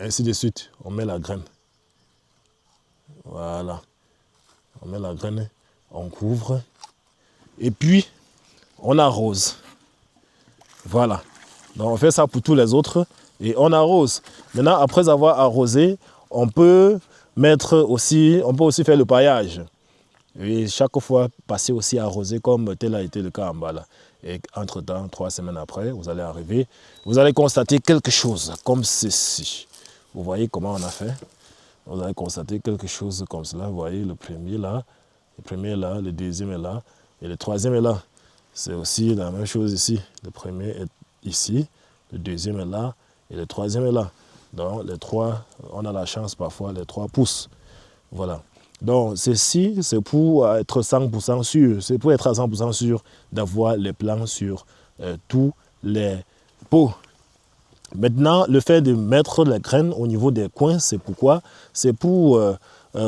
ainsi de suite. On met la graine. Voilà. On met la graine, on couvre. Et puis, on arrose. Voilà. Donc, on fait ça pour tous les autres. Et on arrose. Maintenant, après avoir arrosé, on peut aussi faire le paillage. Et chaque fois, passer aussi à arroser comme tel a été le cas en bas là. Et entre-temps, 3 semaines après, vous allez arriver, vous allez constater quelque chose comme ceci. Vous voyez comment on a fait? Vous allez constater quelque chose comme cela. Vous voyez le premier là, le deuxième est là, et le troisième est là. C'est aussi la même chose ici. Le premier est ici, le deuxième est là, et le troisième est là. Donc les trois, on a la chance parfois, les trois poussent. Voilà. Donc ceci, c'est pour être 100% sûr, c'est pour être à 100% sûr d'avoir les plants sur tous les pots. Maintenant, le fait de mettre les graines au niveau des coins, c'est pourquoi? C'est pour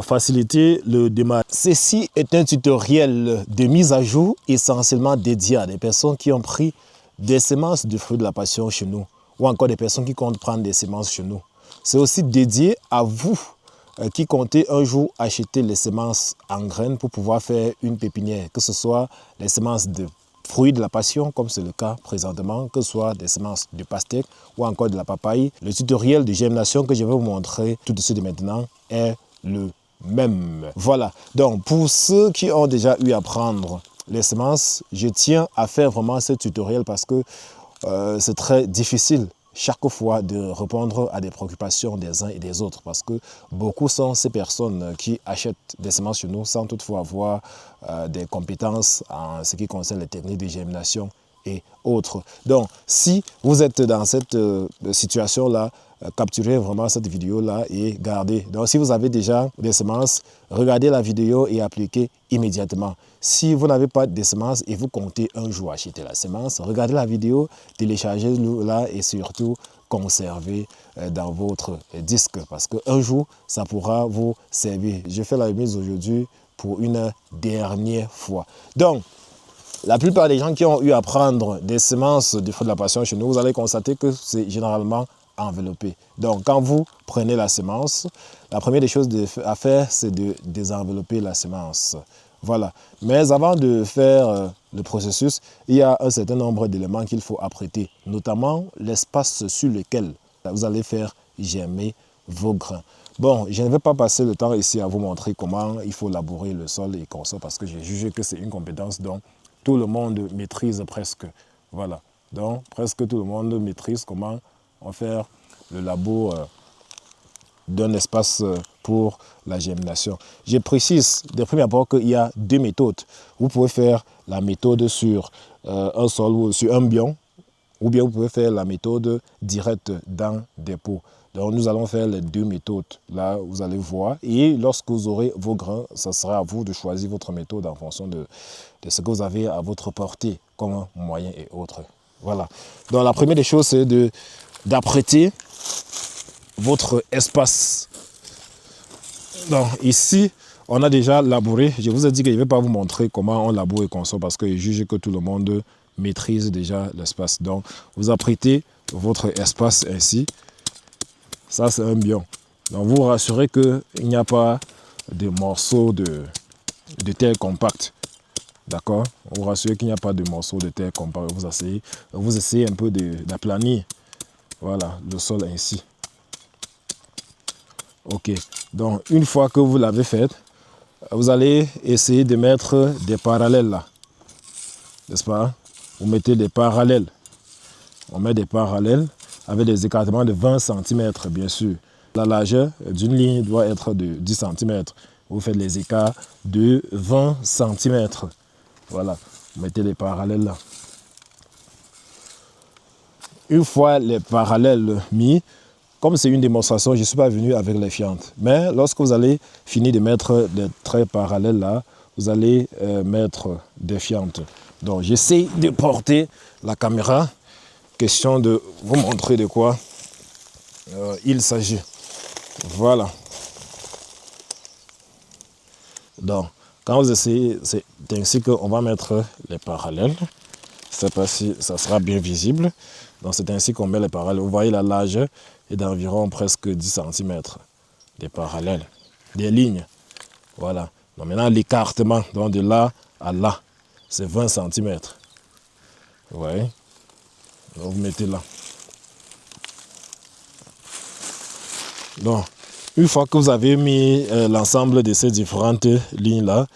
faciliter le démarrage. Ceci est un tutoriel de mise à jour essentiellement dédié à des personnes qui ont pris des semences de fruits de la passion chez nous ou encore des personnes qui comptent prendre des semences chez nous. C'est aussi dédié à vous qui comptez un jour acheter les semences en graines pour pouvoir faire une pépinière, que ce soit les semences de fruits de la passion, comme c'est le cas présentement, que ce soit des semences de pastèque ou encore de la papaye. Le tutoriel de germination que je vais vous montrer tout de suite maintenant est le même. Voilà, donc pour ceux qui ont déjà eu à prendre les semences, je tiens à faire vraiment ce tutoriel parce que c'est très difficile chaque fois de répondre à des préoccupations des uns et des autres parce que beaucoup sont ces personnes qui achètent des semences chez nous sans toutefois avoir des compétences en ce qui concerne les techniques de germination et autres. Donc, si vous êtes dans cette situation-là, capturez vraiment cette vidéo-là et gardez. Donc, si vous avez déjà des semences, regardez la vidéo et appliquez immédiatement. Si vous n'avez pas de semences et vous comptez un jour acheter la semence, regardez la vidéo, téléchargez-la et surtout conservez dans votre disque parce qu'un jour, ça pourra vous servir. Je fais la remise aujourd'hui pour une dernière fois. Donc, la plupart des gens qui ont eu à prendre des semences de fruits de la passion chez nous, vous allez constater que c'est généralement enveloppé. Donc, quand vous prenez la semence, la première des choses à faire, c'est de désenvelopper la semence. Voilà. Mais avant de faire le processus, il y a un certain nombre d'éléments qu'il faut apprêter, notamment l'espace sur lequel vous allez faire germer vos grains. Bon, je ne vais pas passer le temps ici à vous montrer comment il faut labourer le sol et comme ça, parce que j'ai jugé que c'est une compétence dont tout le monde maîtrise presque. Voilà. Donc, presque tout le monde maîtrise comment on fait le labour d'un espace pour la germination. Je précise de premier abord qu'il y a deux méthodes. Vous pouvez faire la méthode sur un sol ou sur un bion, ou bien vous pouvez faire la méthode directe dans des pots. Donc nous allons faire les deux méthodes. Là, vous allez voir. Et lorsque vous aurez vos grains, ça sera à vous de choisir votre méthode en fonction de ce que vous avez à votre portée comme moyen et autres. Voilà. Donc la première des choses, c'est d'apprêter votre espace. Donc ici, on a déjà labouré. Je vous ai dit que je ne vais pas vous montrer comment on laboure et consomme parce que je juge que tout le monde maîtrise déjà l'espace. Donc vous apprêtez votre espace ainsi. Ça, c'est un bion. Donc vous vous rassurez qu'il n'y a pas de morceaux de terre compacte. D'accord? Vous vous rassurez qu'il n'y a pas de morceaux de terre compacte. Vous essayez un peu d'aplanir. Voilà, le sol ainsi. Ok. Donc, une fois que vous l'avez fait, vous allez essayer de mettre des parallèles là. N'est-ce pas? Vous mettez des parallèles. On met des parallèles avec des écartements de 20 cm, bien sûr. La largeur d'une ligne doit être de 10 cm. Vous faites les écarts de 20 cm. Voilà, vous mettez les parallèles là. Une fois les parallèles mis, comme c'est une démonstration, je ne suis pas venu avec les fientes. Mais lorsque vous allez finir de mettre les traits parallèles là, vous allez mettre des fientes. Donc j'essaie de porter la caméra. Question de vous montrer de quoi il s'agit. Voilà. Donc, quand vous essayez, c'est ainsi qu'on va mettre les parallèles. Je ne sais pas si ça sera bien visible. Donc, c'est ainsi qu'on met les parallèles. Vous voyez la largeur est d'environ presque 10 cm. Des parallèles, des lignes. Voilà. Donc maintenant, l'écartement, donc de là à là, c'est 20 cm. Vous voyez? Donc vous mettez là. Donc, une fois que vous avez mis l'ensemble de ces différentes lignes-là,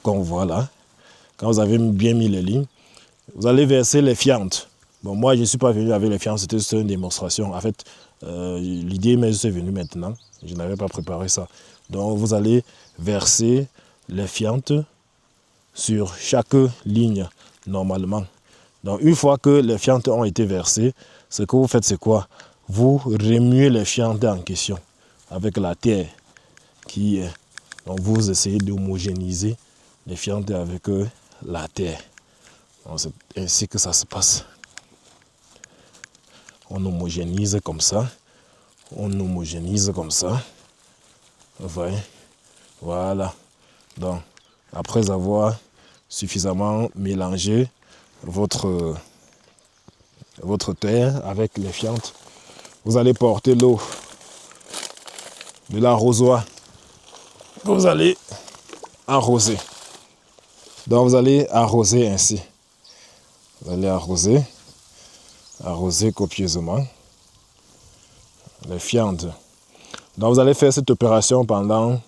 qu'on voit là, quand vous avez bien mis les lignes, vous allez verser les fientes. Bon, moi, je ne suis pas venu avec les fientes, c'était juste une démonstration. En fait, l'idée m'est juste venue maintenant. Je n'avais pas préparé ça. Donc, vous allez verser les fientes sur chaque ligne, normalement. Donc, une fois que les fientes ont été versées, ce que vous faites, c'est quoi? Vous remuez les fientes en question avec la terre qui est. Donc, vous essayez d'homogénéiser les fientes avec la terre. C'est ainsi que ça se passe. On homogénise comme ça. On homogénise comme ça. Vous voyez? Voilà. Donc, après avoir suffisamment mélangé votre terre avec les fientes, vous allez porter l'eau de l'arrosoir que vous allez arroser. Donc, vous allez arroser ainsi. Vous allez arroser copieusement les fientes. Donc, vous allez faire cette opération pendant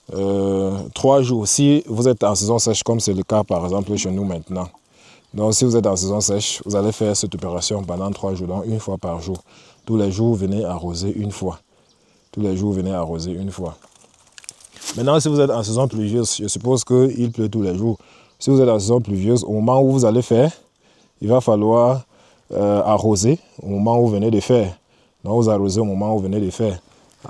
3 jours. Si vous êtes en saison sèche, comme c'est le cas par exemple chez nous maintenant. Donc, si vous êtes en saison sèche, vous allez faire cette opération pendant 3 jours, donc 1 fois par jour. Tous les jours, venez arroser 1 fois. Tous les jours, venez arroser 1 fois. Maintenant, si vous êtes en saison pluvieuse, je suppose qu'il pleut tous les jours. Si vous êtes en saison pluvieuse, au moment où vous allez faire, il va falloir arroser au moment où vous venez de faire. Donc, vous arrosez au moment où vous venez de faire,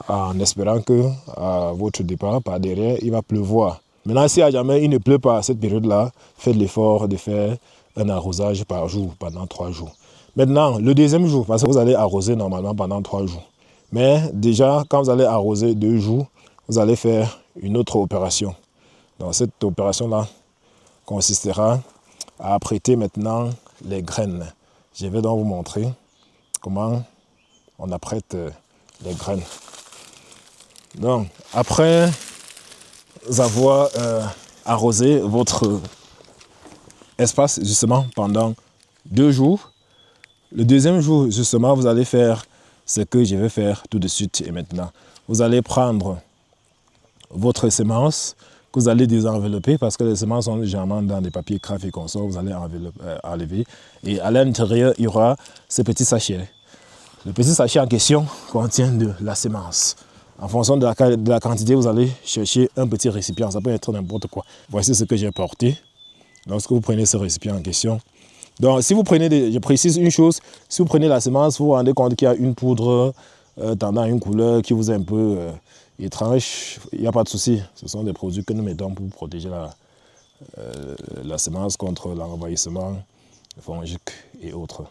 en espérant que à votre départ, par derrière, il va pleuvoir. Maintenant, si à jamais il ne pleut pas à cette période-là, faites l'effort de faire un arrosage par jour pendant 3 jours. Maintenant, le deuxième jour, parce que vous allez arroser normalement pendant 3 jours. Mais déjà, quand vous allez arroser 2 jours, vous allez faire une autre opération. Donc, cette opération-là consistera à apprêter maintenant les graines. Je vais donc vous montrer comment on apprête les graines. Donc, après avoir arrosé votre espace justement pendant 2 jours, le deuxième jour justement vous allez faire ce que je vais faire tout de suite et maintenant. Vous allez prendre votre semence que vous allez désenvelopper parce que les semences sont légèrement dans des papiers craft et consorts, vous allez enlever et à l'intérieur il y aura ces petits sachets. Le petit sachet en question contient de la semence. En fonction de la quantité, vous allez chercher un petit récipient. Ça peut être n'importe quoi. Voici ce que j'ai porté. Lorsque vous prenez ce récipient en question. Donc, si vous prenez, je précise une chose, si vous prenez la semence, vous vous rendez compte qu'il y a une poudre tendant à une couleur qui vous est un peu étrange, il n'y a pas de souci. Ce sont des produits que nous mettons pour protéger la semence contre l'envahissement fongique et autres.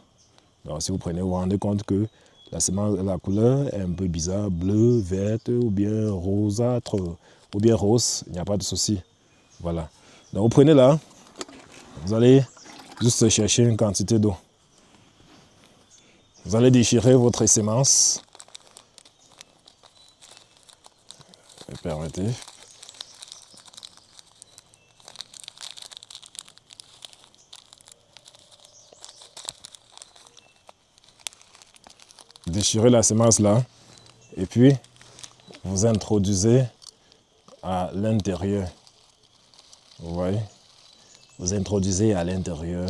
Donc, si vous prenez, vous vous rendez compte que la semence, la couleur est un peu bizarre, bleue, verte, ou bien rosâtre, ou bien rose, il n'y a pas de souci. Voilà. Donc, vous prenez là, vous allez juste chercher une quantité d'eau. Vous allez déchirer votre semence. Permettez. Déchirez la semence là. Et puis, vous introduisez à l'intérieur. Vous voyez? Vous introduisez à l'intérieur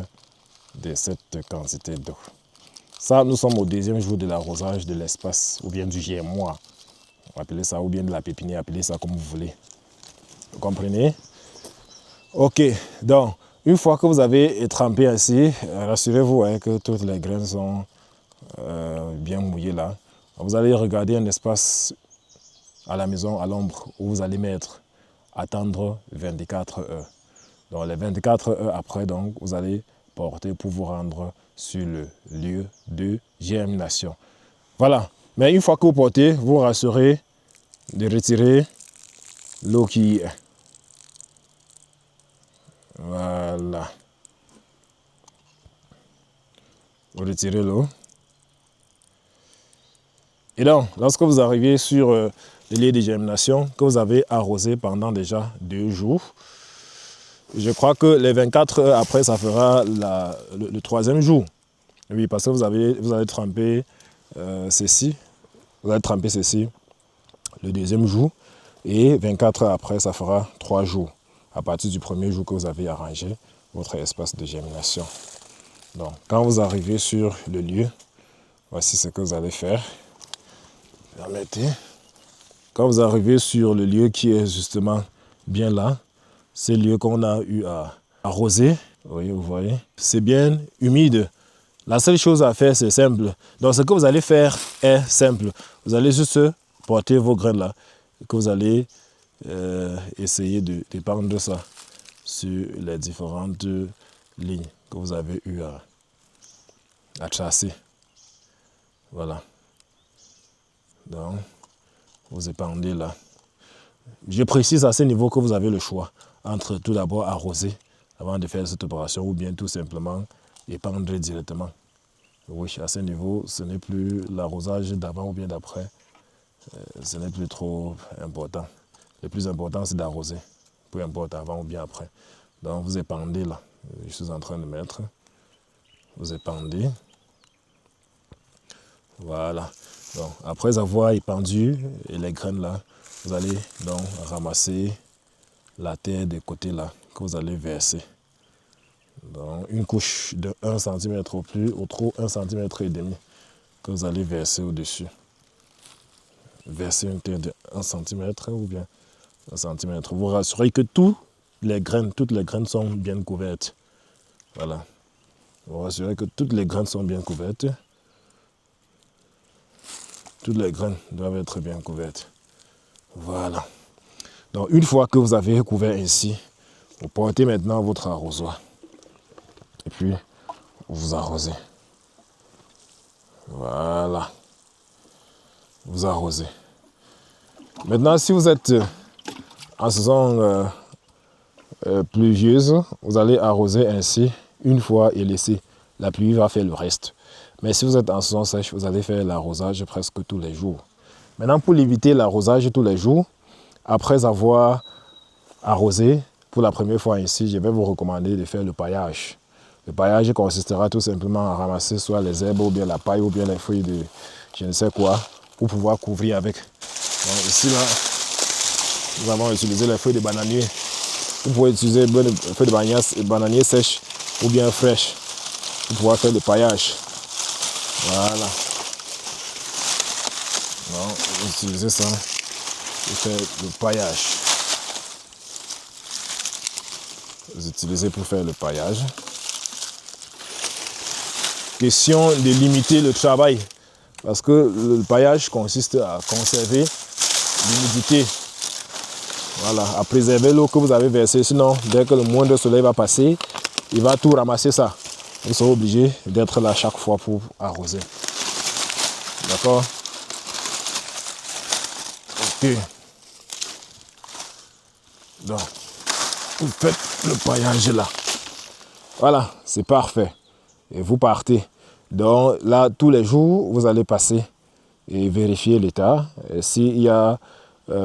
de cette quantité d'eau. Ça, nous sommes au deuxième jour de l'arrosage de l'espace, ou bien du germoir. On va appeler ça, ou bien de la pépinière, appelez ça comme vous voulez. Vous comprenez? Ok, donc, une fois que vous avez trempé ainsi, rassurez-vous que toutes les graines sont bien mouillées là. Vous allez regarder un espace à la maison, à l'ombre, où vous allez mettre attendre 24 heures. Donc les 24 heures après, donc, vous allez porter pour vous rendre sur le lieu de germination. Voilà. Mais une fois que vous portez, vous rassurez de retirer l'eau qui est. Voilà. Vous retirez l'eau. Et donc, lorsque vous arrivez sur le lieu de germination, que vous avez arrosé pendant déjà 2 jours, je crois que les 24 heures après, ça fera le 3e jour. Oui, parce que vous allez tremper ceci. Vous allez tremper ceci le 2e jour. Et 24 heures après, ça fera 3 jours. À partir du 1er jour que vous avez arrangé votre espace de germination. Donc, quand vous arrivez sur le lieu, voici ce que vous allez faire. Permettez. Quand vous arrivez sur le lieu qui est justement bien là, c'est le lieu qu'on a eu à arroser. Oui, vous voyez. C'est bien humide. La seule chose à faire, c'est simple. Donc, ce que vous allez faire est simple. Vous allez juste porter vos graines là. Et que vous allez essayer de dépendre ça sur les différentes lignes que vous avez eu à tracer. Voilà. Donc, vous épandez là. Je précise à ce niveau que vous avez le choix entre tout d'abord arroser avant de faire cette opération ou bien tout simplement épandre directement. Oui, à ce niveau, ce n'est plus l'arrosage d'avant ou bien d'après. Ce n'est plus trop important. Le plus important, c'est d'arroser. Peu importe avant ou bien après. Donc, vous épandez là. Je suis en train de mettre. Vous épandez. Voilà. Donc, après avoir épandu les graines là, vous allez donc ramasser la terre des côtés là que vous allez verser. Donc, une couche de 1 cm au plus, au trop 1,5 cm que vous allez verser au-dessus. Verser une terre de 1 cm ou bien 1 cm. Vous rassurez que toutes les graines sont bien couvertes. Voilà. Vous rassurez que toutes les graines sont bien couvertes. Toutes les graines doivent être bien couvertes. Voilà. Donc, une fois que vous avez couvert ainsi, vous portez maintenant votre arrosoir. Et puis, vous arrosez. Voilà. Vous arrosez. Maintenant, si vous êtes en saison pluvieuse, vous allez arroser ainsi une fois et laisser. La pluie va faire le reste. Mais si vous êtes en saison sèche, vous allez faire l'arrosage presque tous les jours. Maintenant, pour limiter l'arrosage tous les jours, après avoir arrosé pour la première fois ainsi, je vais vous recommander de faire le paillage. Le paillage consistera tout simplement à ramasser soit les herbes ou bien la paille ou bien les feuilles de je ne sais quoi pour pouvoir couvrir avec. Donc ici, là, nous avons utilisé les feuilles de bananier. Vous pouvez utiliser les feuilles de bananier sèches ou bien fraîches pour pouvoir faire le paillage. Voilà. Donc, vous utilisez ça pour faire le paillage. Vous utilisez pour faire le paillage. Question de limiter le travail. Parce que le paillage consiste à conserver l'humidité. Voilà, à préserver l'eau que vous avez versée. Sinon, dès que le moindre soleil va passer, il va tout ramasser ça. Vous serez obligé d'être là chaque fois pour arroser. D'accord? Ok. Donc, vous faites le paillage là. Voilà, c'est parfait. Et vous partez. Donc là, tous les jours, vous allez passer et vérifier l'état. S'il y a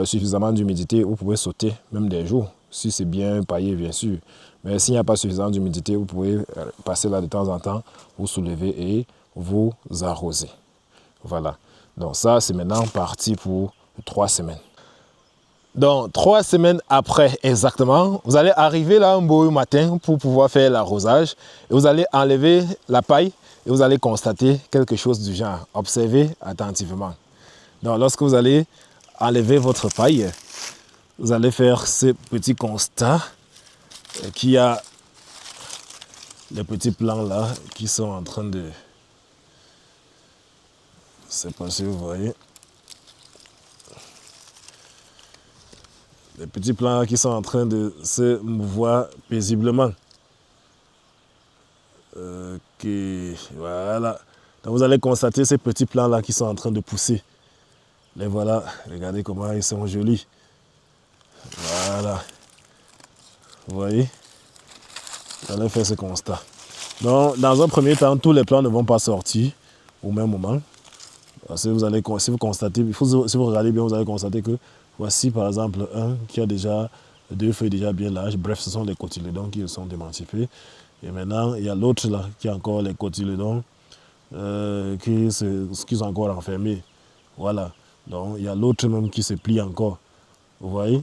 suffisamment d'humidité, vous pouvez sauter même des jours. Si c'est bien paillé, bien sûr. Mais s'il n'y a pas suffisamment d'humidité, vous pouvez passer là de temps en temps, vous soulever et vous arroser. Voilà. Donc ça, c'est maintenant parti pour 3 semaines. Donc 3 semaines après exactement, vous allez arriver là un beau matin pour pouvoir faire l'arrosage. Et vous allez enlever la paille et vous allez constater quelque chose du genre. Observez attentivement. Donc lorsque vous allez enlever votre paille, vous allez faire ce petit constat qu'il y a les petits plants là qui sont en train de... Je ne sais pas si vous voyez. Les petits plants qui sont en train de se mouvoir paisiblement. Voilà. Donc vous allez constater ces petits plants là qui sont en train de pousser. Les voilà, regardez comment ils sont jolis. Voilà. Vous voyez? Vous allez faire ce constat. Donc, dans un premier temps, tous les plants ne vont pas sortir au même moment. Si vous constatez, si vous regardez bien, vous allez constater que voici par exemple un qui a déjà 2 feuilles déjà bien larges. Bref, ce sont les cotylédons qui sont émancipés. Et maintenant, il y a l'autre là qui a encore les cotylédons qui sont encore enfermés. Voilà. Donc, il y a l'autre même qui se plie encore. Vous voyez?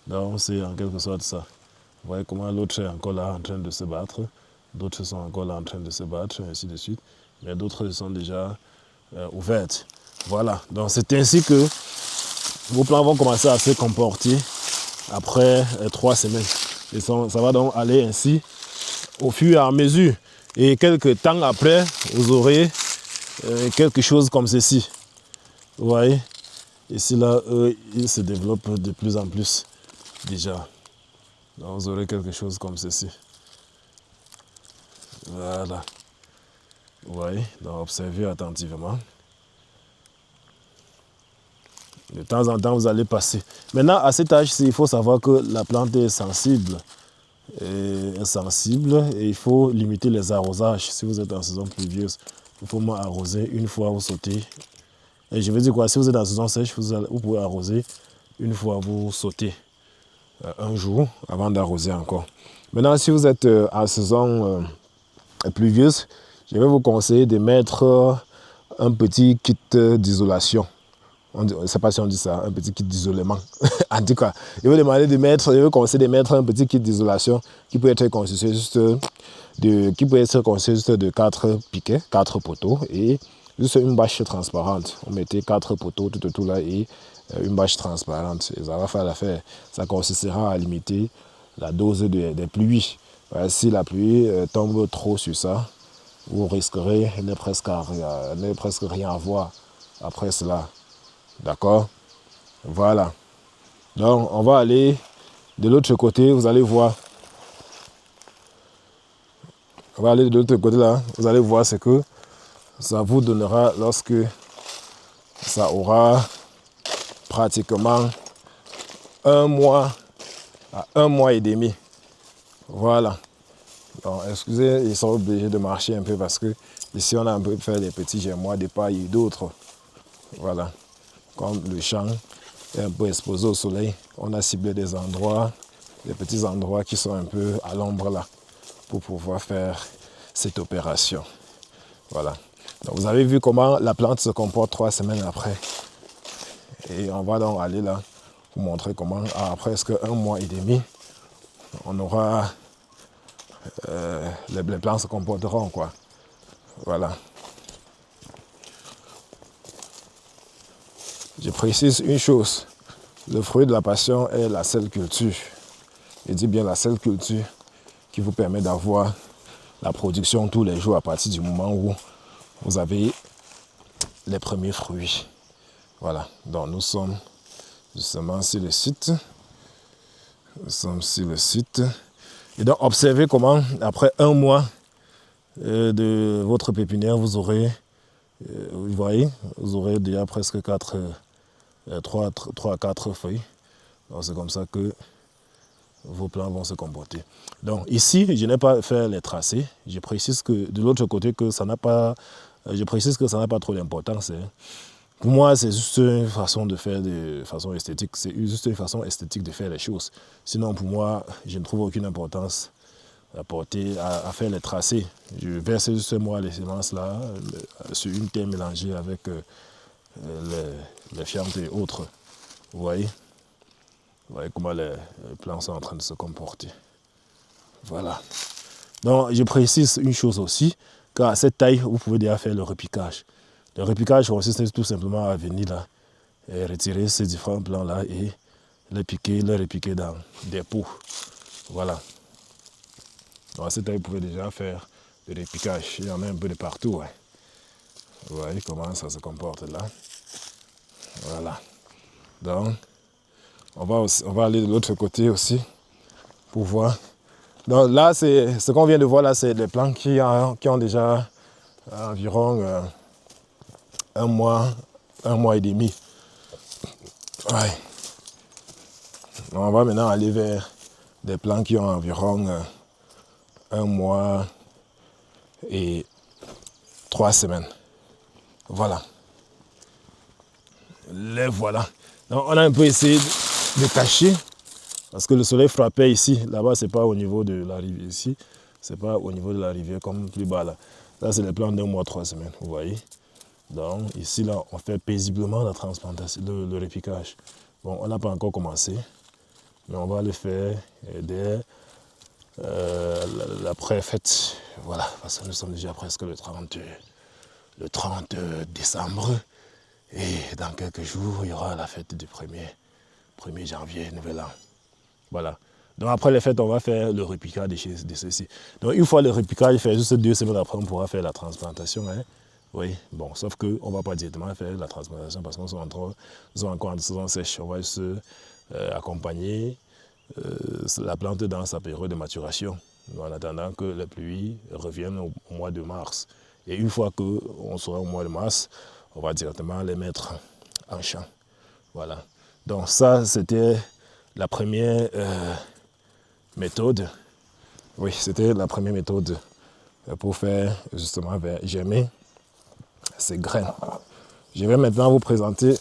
Donc, c'est en quelque sorte ça. Vous voyez comment l'autre est encore là en train de se battre. D'autres sont encore là en train de se battre, ainsi de suite. Mais d'autres sont déjà ouvertes. Voilà. Donc, c'est ainsi que vos plants vont commencer à se comporter après 3 semaines. Et ça va donc aller ainsi au fur et à mesure. Et quelques temps après, vous aurez quelque chose comme ceci. Vous voyez? Ici, là, ils se développent de plus en plus déjà. Donc, vous aurez quelque chose comme ceci. Voilà. Vous voyez? Donc, observez attentivement. De temps en temps, vous allez passer. Maintenant, à cet âge-ci, il faut savoir que la plante est sensible. Et il faut limiter les arrosages. Si vous êtes en saison pluvieuse, il faut moins arroser une fois, vous sautez. Et je veux dire quoi, si vous êtes en saison sèche, vous pouvez arroser une fois, vous sautez un jour avant d'arroser encore. Maintenant, si vous êtes en saison pluvieuse, je vais vous conseiller de mettre un petit kit d'isolation. Je ne sais pas si on dit ça, un petit kit d'isolement. En tout cas, je vais conseiller de mettre un petit kit d'isolation qui peut être constitué juste de 4 piquets, 4 poteaux et juste une bâche transparente. On mettait 4 poteaux tout là et une bâche transparente. Et ça va faire l'affaire. Ça consistera à limiter la dose des pluies. Si la pluie tombe trop sur ça, vous risquerez de presque rien à voir après cela. D'accord? Voilà. Donc, on va aller de l'autre côté, vous allez voir. On va aller de l'autre côté là, vous allez voir ce que ça vous donnera lorsque ça aura pratiquement 1 mois à 1 mois et demi. Voilà. Donc, excusez, ils sont obligés de marcher un peu parce que ici on a un peu fait des petits germois de paille et d'autres. Voilà. Comme le champ est un peu exposé au soleil, on a ciblé des endroits, des petits endroits qui sont un peu à l'ombre là, pour pouvoir faire cette opération. Voilà. Donc vous avez vu comment la plante se comporte 3 semaines après. Et on va donc aller là, vous montrer comment, à presque 1 mois et demi, on aura, les plantes se comporteront, quoi. Voilà. Je précise une chose, le fruit de la passion est la seule culture. Je dis bien la seule culture qui vous permet d'avoir la production tous les jours à partir du moment où vous avez les premiers fruits. Voilà, donc nous sommes justement sur le site. Nous sommes sur le site. Et donc observez comment, après 1 mois de votre pépinière, vous aurez, vous voyez, vous aurez déjà presque 3 à 4 feuilles. Donc c'est comme ça que vos plants vont se comporter. Donc ici, je n'ai pas fait les tracés. Je précise que de l'autre côté que ça n'a pas, trop d'importance. Pour moi, c'est juste une façon de faire de façon esthétique. C'est juste une façon esthétique de faire les choses. Sinon, pour moi, je ne trouve aucune importance à porter à faire les tracés. Je verse juste moi les semences là sur une terre mélangée avec les fientes et autres. Vous voyez? Vous voyez comment les plants sont en train de se comporter. Voilà. Donc, je précise une chose aussi, qu'à cette taille, vous pouvez déjà faire le repiquage. Le repiquage consiste tout simplement à venir là et retirer ces différents plants là et les repiquer dans des pots. Voilà. Donc, à cette taille, vous pouvez déjà faire le repiquage. Il y en a un peu de partout. Ouais. Vous voyez comment ça se comporte là. Voilà. Donc, on va aller de l'autre côté aussi pour voir. Donc là, ce qu'on vient de voir là, c'est des plants qui ont déjà environ 1 mois et demi. Ouais. On va maintenant aller vers des plants qui ont environ 1 mois et 3 semaines. Voilà. Les voilà. Donc, on a un peu essayé de cacher parce que le soleil frappait ici. Là-bas, c'est pas au niveau de la rivière ici. C'est pas au niveau de la rivière comme plus bas là. Là, c'est les plans d'un mois, 3 semaines, vous voyez. Donc, ici, là, on fait paisiblement la transplantation, le répiquage. Bon, on n'a pas encore commencé, mais on va le faire dès l'après-fête. Voilà, parce que nous sommes déjà presque le 30 décembre. Et dans quelques jours, il y aura la fête du 1er janvier, nouvel an. Voilà. Donc après les fêtes, on va faire le repiquage de ceci. Donc une fois le repiquage fait, juste 2 semaines après, on pourra faire la transplantation. Hein. Oui, bon, sauf qu'on ne va pas directement faire la transplantation parce qu'on est encore en saison sèche. On va juste accompagner la plante dans sa période de maturation, en attendant que les pluies reviennent au mois de mars. Et une fois qu'on sera au mois de mars, on va directement les mettre en champ. Voilà. Donc ça, c'était la première méthode. Oui, c'était la première méthode pour faire justement germer ces graines. Je vais maintenant vous présenter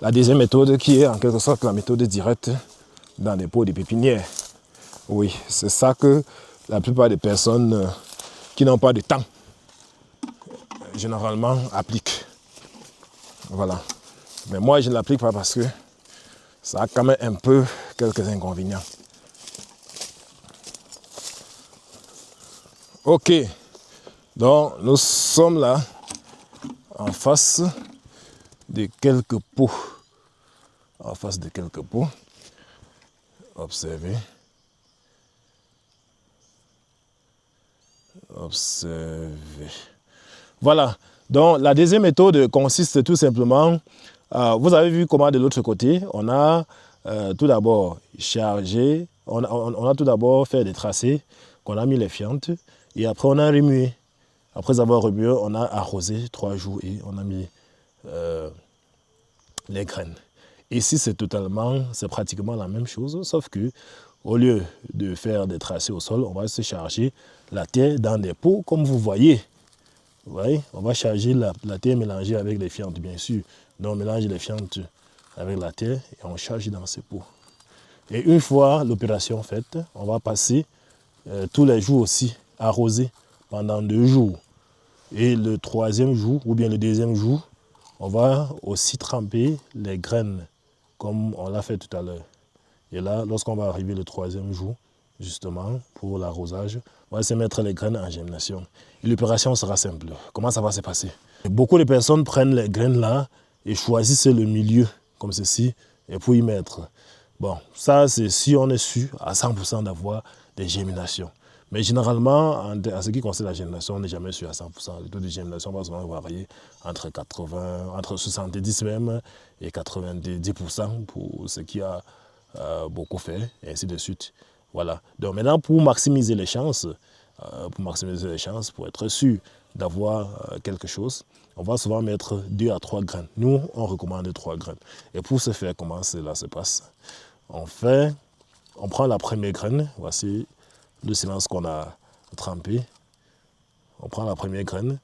la deuxième méthode qui est en quelque sorte la méthode directe dans les pots de pépinière. Oui, c'est ça que la plupart des personnes qui n'ont pas de temps généralement appliquent. Voilà. Mais moi, je ne l'applique pas parce que ça a quand même un peu quelques inconvénients. Ok, donc nous sommes là en face de quelques pots. En face de quelques pots. Observez. Observez. Voilà. Donc la deuxième méthode consiste tout simplement, vous avez vu comment de l'autre côté, on a tout d'abord chargé, on a tout d'abord fait des tracés, qu'on a mis les fientes, et après on a remué. Après avoir remué, on a arrosé 3 jours et on a mis les graines. Ici, c'est pratiquement la même chose, sauf que au lieu de faire des tracés au sol, on va se charger la terre dans des pots, comme vous voyez. Vous voyez, on va charger la terre mélangée avec les fientes, bien sûr. Donc, on mélange les fientes avec la terre et on charge dans ces pots. Et une fois l'opération faite, on va passer tous les jours aussi arroser pendant 2 jours. Et le 3e jour, ou bien le 2e jour, on va aussi tremper les graines, comme on l'a fait tout à l'heure. Et là, lorsqu'on va arriver le 3e jour, justement, pour l'arrosage, on va se mettre les graines en germination. Et l'opération sera simple. Comment ça va se passer? Beaucoup de personnes prennent les graines là et choisissent le milieu, comme ceci, et pour y mettre. Bon, ça, c'est si on est sûr à 100% d'avoir des germinations. Mais généralement, en ce qui concerne la germination, on n'est jamais sûr à 100%. Le taux de germination va souvent varier entre 70 même et 90% pour ce qui a beaucoup fait, et ainsi de suite. Voilà. Donc maintenant, pour maximiser les chances, pour être sûr d'avoir quelque chose, on va souvent mettre 2 à 3 graines. Nous, on recommande 3 graines. Et pour ce faire, comment cela se passe? On prend la première graine, voici le silence qu'on a trempé. On prend la première graine,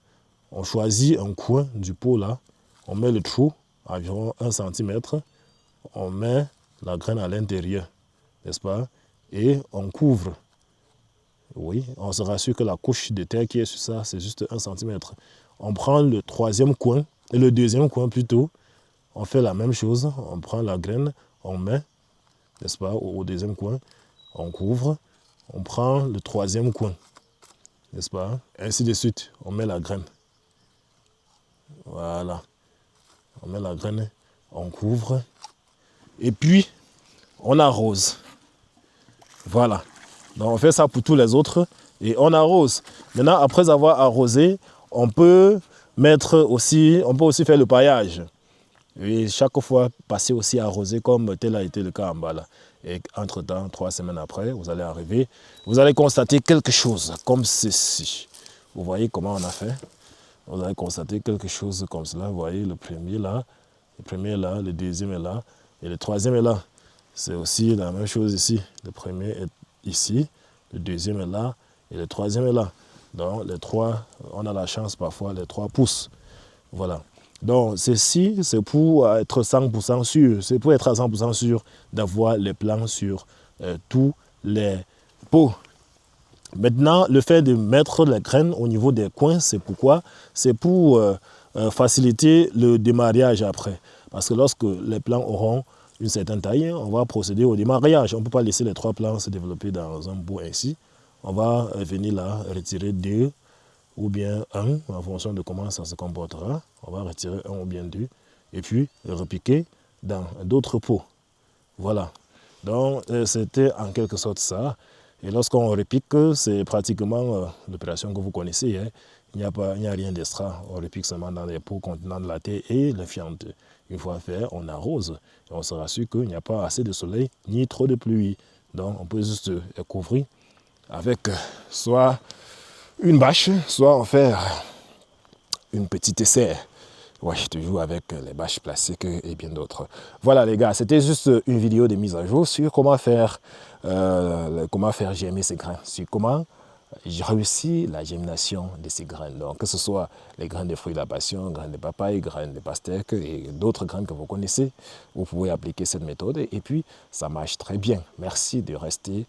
on choisit un coin du pot là, on met le trou, environ 1 cm, on met la graine à l'intérieur, n'est-ce pas? Et on couvre. Oui, on se rassure que la couche de terre qui est sur ça, c'est juste 1 cm. On prend le 3e coin, et le 2e coin plutôt, on fait la même chose, on prend la graine, on met, n'est-ce pas, au 2e coin, on couvre, on prend le 3e coin, n'est-ce pas, ainsi de suite, on met la graine. Voilà, on met la graine, on couvre, et puis on arrose. Voilà, donc on fait ça pour tous les autres, et on arrose. Maintenant, après avoir arrosé, on peut aussi faire le paillage. Et chaque fois, passer aussi arrosé comme tel a été le cas en bas là. Et entre-temps, 3 semaines après, vous allez arriver, vous allez constater quelque chose comme ceci. Vous voyez comment on a fait? Vous allez constater quelque chose comme cela. Vous voyez le premier là, le 2e est là, et le 3e est là. C'est aussi la même chose ici. Le premier est ici, le 2e est là, et le 3e est là. Donc les 3, on a la chance parfois, les 3 poussent. Voilà. Donc, ceci, c'est pour être 100% sûr. C'est pour être à 100% sûr d'avoir les plants sur tous les pots. Maintenant, le fait de mettre les graines au niveau des coins, c'est pourquoi? C'est pour faciliter le démarrage après. Parce que lorsque les plants auront une certaine taille, on va procéder au démarrage. On ne peut pas laisser les 3 plants se développer dans un pot ainsi. On va venir là, retirer 2 ou bien 1, en fonction de comment ça se comportera. On va retirer 1 ou bien 2, et puis repiquer dans d'autres pots. Voilà. Donc, c'était en quelque sorte ça. Et lorsqu'on repique, c'est pratiquement l'opération que vous connaissez. Hein. Il n'y a rien d'extra. On repique seulement dans les pots contenant de la terre et le fiente. Une fois fait, on arrose. Et on sera sûr qu'il n'y a pas assez de soleil ni trop de pluie. Donc, on peut juste couvrir avec soit une bâche, soit on fait une petite serre. Ouais, toujours avec les bâches plastiques et bien d'autres. Voilà les gars, c'était juste une vidéo de mise à jour sur comment faire germer ces grains, sur comment réussir la germination de ces graines. Donc que ce soit les graines de fruits de la passion, graines de papaye, graines de pastèque et d'autres graines que vous connaissez, vous pouvez appliquer cette méthode et puis ça marche très bien. Merci de rester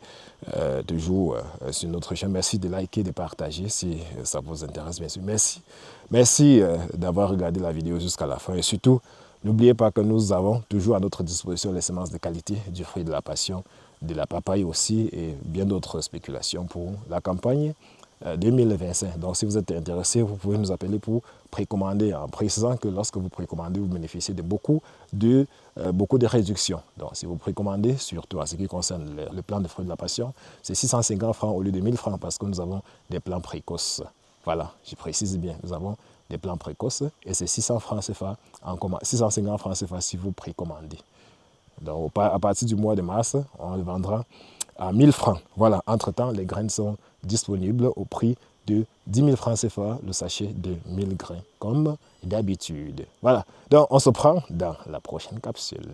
toujours sur notre chaîne. Merci de liker, de partager si ça vous intéresse bien sûr. Merci d'avoir regardé la vidéo jusqu'à la fin et surtout, n'oubliez pas que nous avons toujours à notre disposition les semences de qualité du fruit de la passion, de la papaye aussi et bien d'autres spéculations pour la campagne 2025. Donc si vous êtes intéressé, vous pouvez nous appeler pour précommander en précisant que lorsque vous précommandez, vous bénéficiez de beaucoup de réductions. Donc si vous précommandez, surtout en ce qui concerne le plan de fruits de la passion, c'est 650 francs au lieu de 1000 francs parce que nous avons des plans précoces. Voilà, je précise bien, nous avons des plans précoces et c'est 600 francs CFA 650 francs CFA si vous précommandez. Donc à partir du mois de mars, on le vendra à 1000 francs. Voilà, entre-temps, les graines sont disponibles au prix de 10 000 francs CFA, le sachet de 1000 grains, comme d'habitude. Voilà, donc on se prend dans la prochaine capsule.